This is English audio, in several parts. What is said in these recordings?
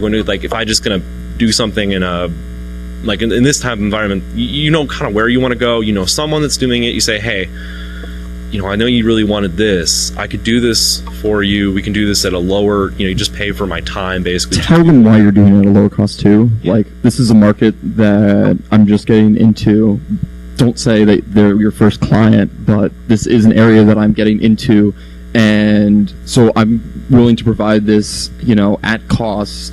When like if I just gonna do something in a like in this type of environment, you know kind of where you want to go. You know someone that's doing it. You say, hey, you know, I know you really wanted this. I could do this for you. We can do this at a lower, you know, you just pay for my time, basically. Tell them why you're doing it at a lower cost, too. Yeah. Like, this is a market that I'm just getting into. Don't say that they're your first client, but this is an area that I'm getting into. And so I'm willing to provide this, you know, at cost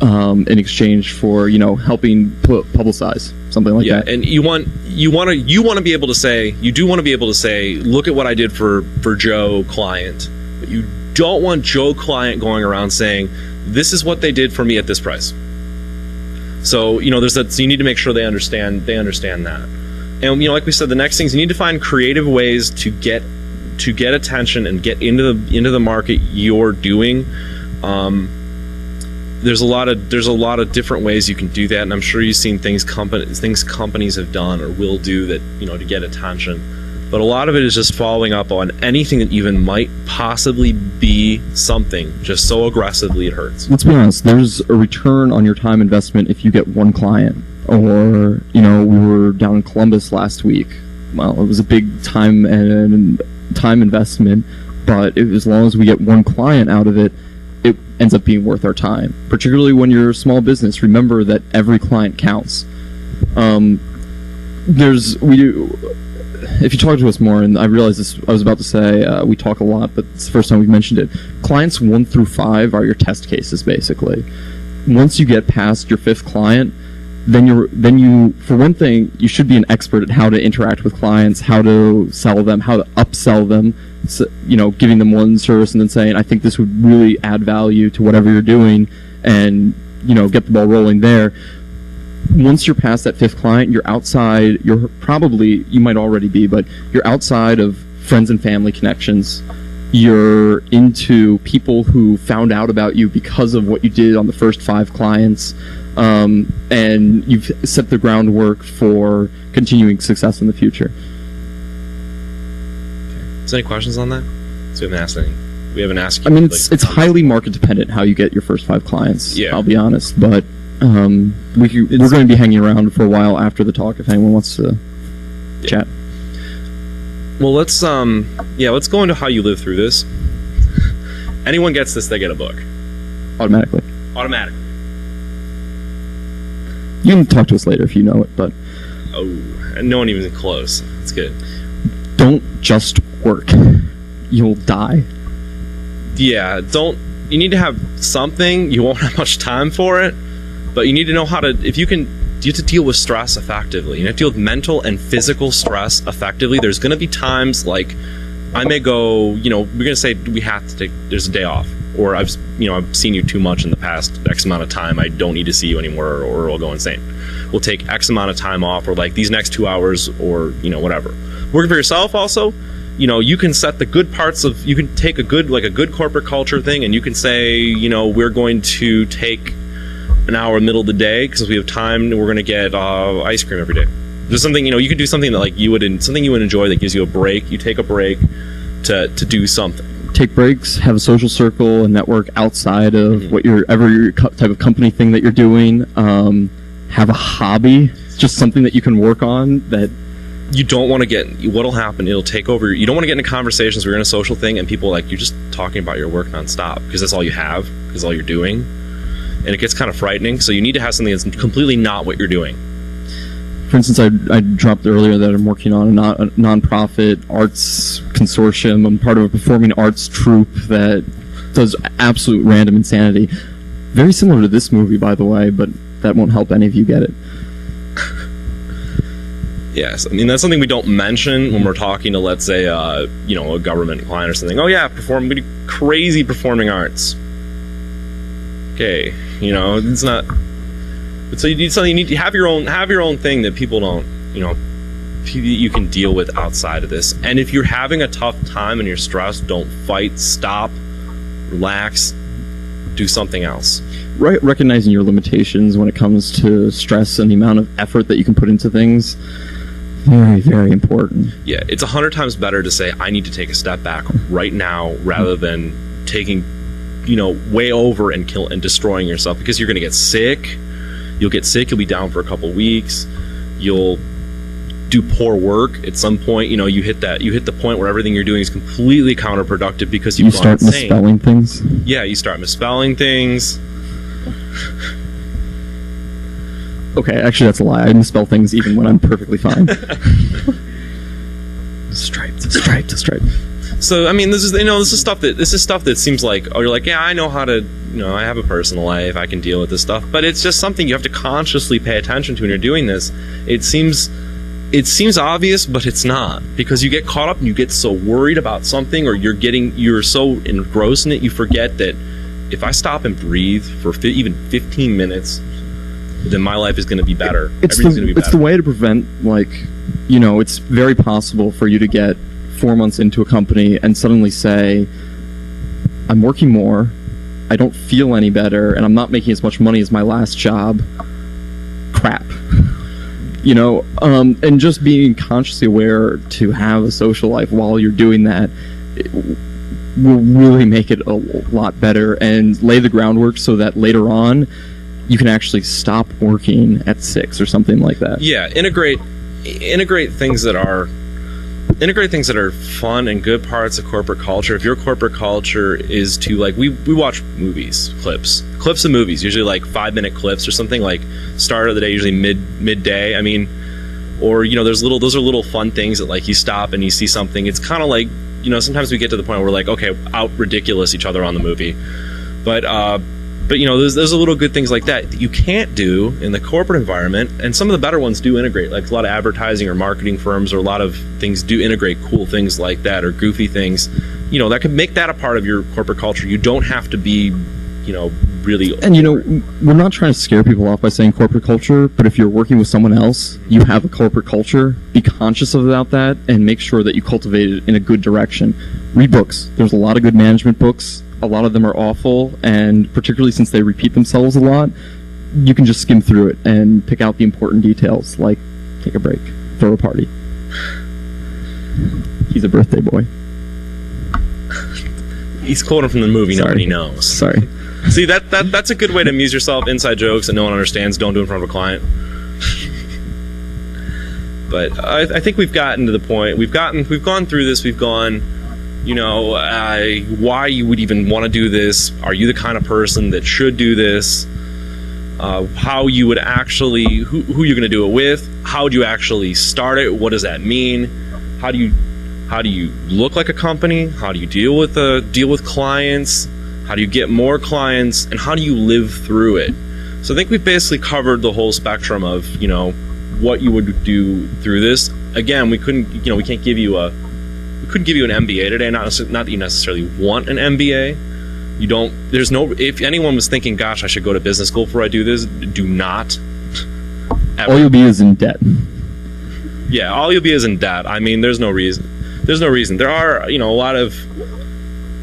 in exchange for, you know, helping publicize. Something like that. And you want to be able to say, you do want to be able to say, look at what I did for Joe client, but you don't want Joe client going around saying, this is what they did for me at this price. So you know, there's that. So you need to make sure they understand that. And you know, like we said, the next thing is you need to find creative ways to get attention and get into the market you're doing. There's a lot of different ways you can do that, and I'm sure you've seen things companies have done or will do that, you know, to get attention. But a lot of it is just following up on anything that even might possibly be something, just so aggressively it hurts. Let's be honest, there's a return on your time investment if you get one client. Or, you know, we were down in Columbus last week. Well, it was a big time investment, but as long as we get one client out of it, it ends up being worth our time. Particularly when you're a small business, remember that every client counts. If you talk to us more, and I realize this, I was about to say we talk a lot, but it's the first time we've mentioned it. Clients 1 through 5 are your test cases, basically. Once you get past your 5th client, then you, for one thing, you should be an expert at how to interact with clients, how to sell them, how to upsell them. So, you know, giving them one service and then saying, I think this would really add value to whatever you're doing, and, you know, get the ball rolling there. Once you're past that 5th client, you're outside, you might already be, but you're outside of friends and family connections. You're into people who found out about you because of what you did on the first 5 clients, and you've set the groundwork for continuing success in the future. Is there any questions on that? So we haven't asked any. We haven't asked you. I mean, it's highly market dependent how you get your first 5 clients. Yeah. I'll be honest, but we're going to be hanging around for a while after the talk if anyone wants to chat. Well, let's go into how you live through this. Anyone gets this, they get a book. Automatically. You can talk to us later if you know it, but no one even close. That's good. Don't just work. You'll die. Yeah, you need to have something. You won't have much time for it, but you need to know how to, you have to deal with stress effectively. You have to deal with mental and physical stress effectively. There's going to be times like I may go, you know, we're going to say there's a day off, or I've seen you too much in the past X amount of time. I don't need to see you anymore, or I'll go insane. We'll take X amount of time off, or like these next 2 hours, or, you know, whatever. Working for yourself also, you know, you can set the good parts of, you can take a good corporate culture thing, and you can say, you know, we're going to take an hour in the middle of the day because we have time, and we're going to get ice cream every day. There's something, you know, you could do something that like something you would enjoy that gives you a break. You take a break to do something. Take breaks, have a social circle and network outside of what your type of company thing that you're doing. Have a hobby. It's just something that you can work on that you don't want to get. What'll happen, it'll take over. You don't want to get into conversations where you're in a social thing and people like, you're just talking about your work nonstop because that's all you have, because all you're doing, and it gets kind of frightening. So you need to have something that's completely not what you're doing. For instance, I dropped earlier that I'm working on a nonprofit arts consortium. I'm part of a performing arts troupe that does absolute random insanity. Very similar to this movie, by the way, but that won't help any of you get it. Yes, I mean, that's something we don't mention when we're talking to, let's say, you know, a government client or something. Oh yeah, we do crazy performing arts. Okay, you know, it's not. But so you need something. You need to have your own thing that people don't, you know, you can deal with outside of this. And if you're having a tough time and you're stressed, don't fight. Stop, relax, do something else. Right, recognizing your limitations when it comes to stress and the amount of effort that you can put into things. Very, very important. Yeah, it's 100 times better to say, I need to take a step back right now, rather than taking way over and destroying yourself, because you're going to get sick. You'll get sick. You'll be down for a couple weeks. You'll do poor work at some point. You hit the point where everything you're doing is completely counterproductive because you start misspelling things. Yeah, you start misspelling things. Okay, actually that's a lie. I misspell things even when I'm perfectly fine. Stripe. So I mean, this is stuff that seems like, oh, you're like, yeah, I know how to, I have a personal life, I can deal with this stuff, but it's just something you have to consciously pay attention to when you're doing this. It seems obvious, but it's not, because you get caught up and you get so worried about something, or you're so engrossed in it, you forget that if I stop and breathe for even 15 minutes, then my life is going to be better. It's the way to prevent, it's very possible for you to get 4 months into a company and suddenly say, I'm working more, I don't feel any better, and I'm not making as much money as my last job. Crap. And just being consciously aware to have a social life while you're doing that will really make it a lot better and lay the groundwork so that later on you can actually stop working at 6 or something like that. Yeah, integrate things that are fun and good parts of corporate culture. If your corporate culture is to, we watch movies, clips of movies, usually 5-minute clips or something, start of the day, usually midday. I mean, or those are little fun things that you stop and you see something. It's kind of sometimes we get to the point where we're like, okay, out ridiculous each other on the movie, but there's a little good things like that you can't do in the corporate environment, and some of the better ones do integrate. A lot of advertising or marketing firms, or a lot of things do integrate cool things like that, or goofy things, that could make that a part of your corporate culture. You don't have to be, really. And we're not trying to scare people off by saying corporate culture, but if you're working with someone else, you have a corporate culture. Be conscious about that and make sure that you cultivate it in a good direction. Read books. There's a lot of good management books. A lot of them are awful, and particularly since they repeat themselves a lot, you can just skim through it and pick out the important details, like take a break, throw a party. He's a birthday boy. He's quoting from the movie. Sorry. Nobody knows. Sorry. See, that's a good way to amuse yourself. Inside jokes that no one understands, don't do in front of a client. But I think we've gotten to the point. We've gone through this. We've gone, why you would even want to do this. Are you the kind of person that should do this? How you would actually, who you're going to do it with? How do you actually start it? What does that mean? How do you look like a company? How do you deal with clients? How do you get more clients? And how do you live through it? So I think we've basically covered the whole spectrum of, what you would do through this. Again, we can't give you an MBA today. Not that you necessarily want an MBA. If anyone was thinking, gosh, I should go to business school before I do this, do not. Ever. All you'll be is in debt. Yeah, all you'll be is in debt. I mean, there's no reason. There are, a lot of...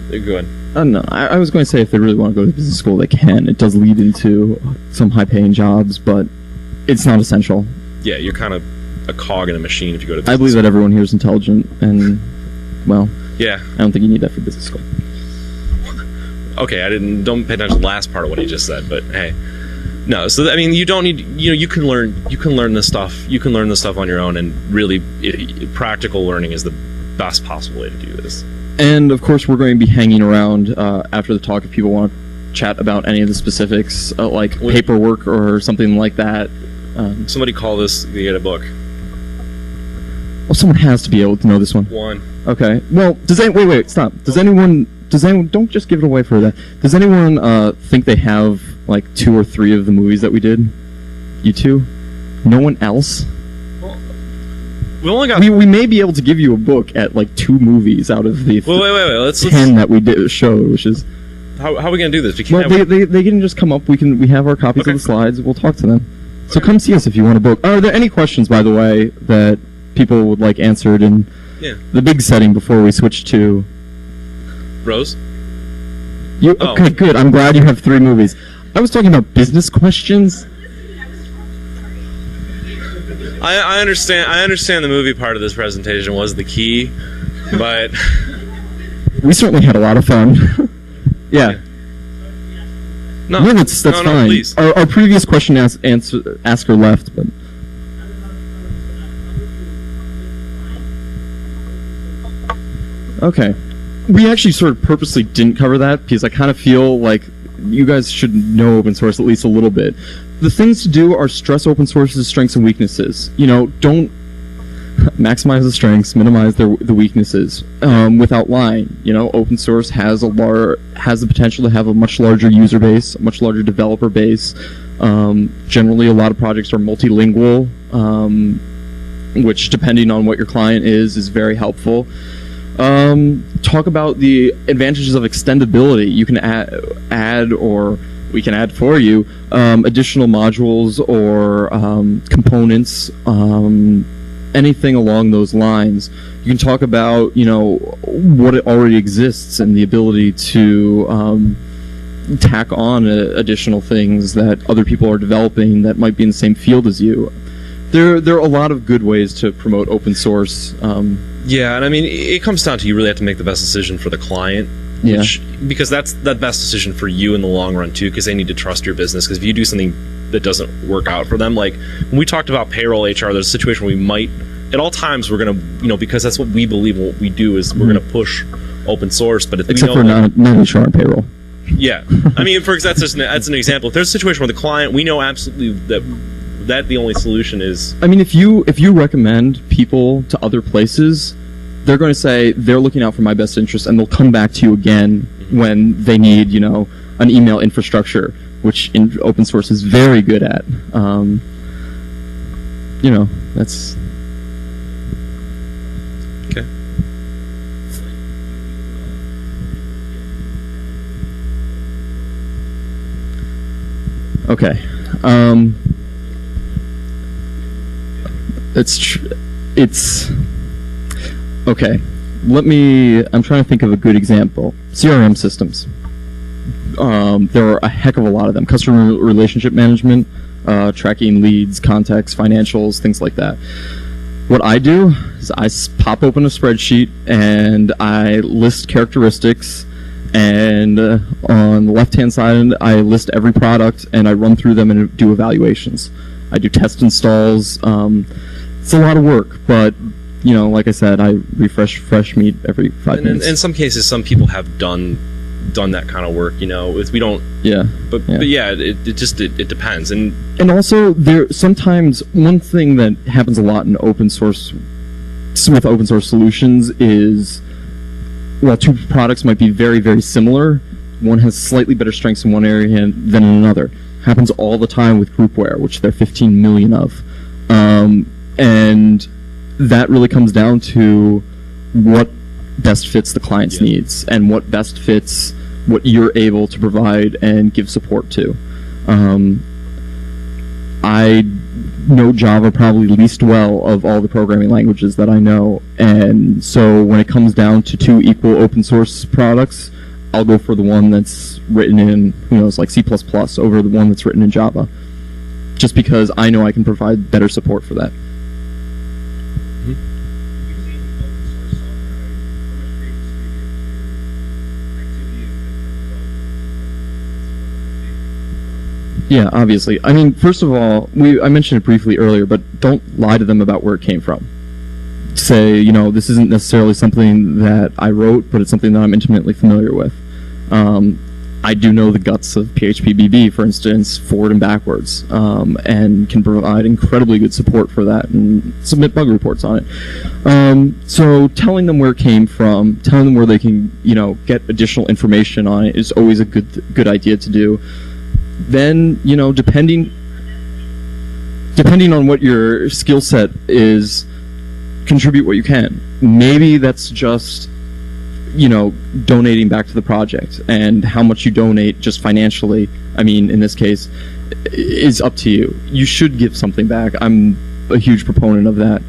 They're good. No, I was going to say if they really want to go to business school, they can. It does lead into some high-paying jobs, but it's not essential. Yeah, you're kind of a cog in a machine if you go to business I believe that everyone here is intelligent, and, well, yeah, I don't think you need that for business school. Okay, don't pay attention to the last part of what he just said, but hey. No, so I mean, you don't need, you can learn this stuff. You can learn this stuff on your own, and really, practical learning is the best possible way to do this. And of course, we're going to be hanging around after the talk if people want to chat about any of the specifics, like paperwork or something like that. Somebody call this the book. Well, someone has to be able to know this one. Okay. Well, wait, stop. Does anyone, don't just give it away for that. Does anyone think they have, 2 or 3 of the movies that we did? You two? No one else? We only got... We may be able to give you a book at, 2 movies out of the wait. Let's 10 that we showed, which is... How are we going to do this? They can just come up. We have our copies of the slides. We'll talk to them. So come see us if you want a book. Are there any questions, by the way, that people would like answered in the big setting before we switch to... Rose? Okay, good. I'm glad you have 3 movies. I was talking about business questions. I understand the movie part of this presentation was the key, but... We certainly had a lot of fun. Yeah. No, that's no, fine. Please. Our previous question asker left, but okay. We actually sort of purposely didn't cover that because I kind of feel like you guys should know open source at least a little bit. The things to do are stress open source's strengths and weaknesses. You know, don't maximize the strengths, minimize the weaknesses, without lying. You know, open source has the potential to have a much larger user base, a much larger developer base. Generally, a lot of projects are multilingual, which, depending on what your client is very helpful. Talk about the advantages of extendability. You can add or we can add for you additional modules or components, anything along those lines. You can talk about, you know, what it already exists and the ability to tack on additional things that other people are developing that might be in the same field as you. There are a lot of good ways to promote open source. Yeah, and I mean, it comes down to you really have to make the best decision for the client. Because that's the best decision for you in the long run too, because they need to trust your business. Because if you do something that doesn't work out for them, like when we talked about payroll HR, there's a situation where we might, at all times, we're gonna, you know, because that's what we believe, what we do is we're gonna push open source. But if except we know, for non-HR and payroll. Yeah, I mean, for example, that's an example. If there's a situation where the client, we know absolutely that the only solution is. I mean, if you recommend people to other places, they're going to say they're looking out for my best interest, and they'll come back to you again when they need, you know, an email infrastructure, which open source is very good at. You know, that's okay. Okay. It's okay. I'm trying to think of a good example. CRM systems. There are a heck of a lot of them. Customer relationship management, tracking leads, contacts, financials, things like that. What I do is I pop open a spreadsheet and I list characteristics, and on the left-hand side I list every product and I run through them and do evaluations. I do test installs. It's a lot of work, but you know, like I said, I refresh fresh meat every 5 minutes. In some cases, some people have done that kind of work. You know, we don't. Yeah. But yeah, it depends. And also, sometimes one thing that happens a lot in open source with open source solutions is, while two products might be very, very similar, one has slightly better strengths in one area than in another. Happens all the time with groupware, which there are 15 million of. And that really comes down to what best fits the client's needs and what best fits what you're able to provide and give support to. I know Java probably least well of all the programming languages that I know, and so when it comes down to two equal open source products, I'll go for the one that's written in, who knows, like C++ over the one that's written in Java, just because I know I can provide better support for that. Yeah, obviously. I mean, first of all, I mentioned it briefly earlier, but don't lie to them about where it came from. Say, you know, this isn't necessarily something that I wrote, but it's something that I'm intimately familiar with. I do know the guts of PHP-BB, for instance, forward and backwards, and can provide incredibly good support for that and submit bug reports on it. So telling them where it came from, telling them where they can, you know, get additional information on it is always a good idea to do. Then, you know, depending on what your skill set is, contribute what you can. Maybe that's just, you know, donating back to the project, and how much you donate just financially, I mean, in this case, is up to you. You should give something back. I'm a huge proponent of that.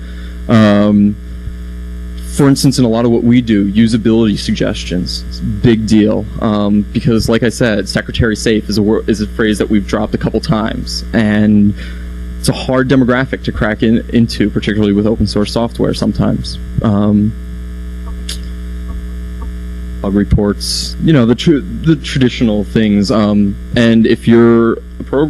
For instance, in a lot of what we do, usability suggestions, it's a big deal, because, like I said, secretary safe is a phrase that we've dropped a couple times, and it's a hard demographic to crack into, particularly with open source software sometimes. bug reports, the traditional things. And if you're a programmer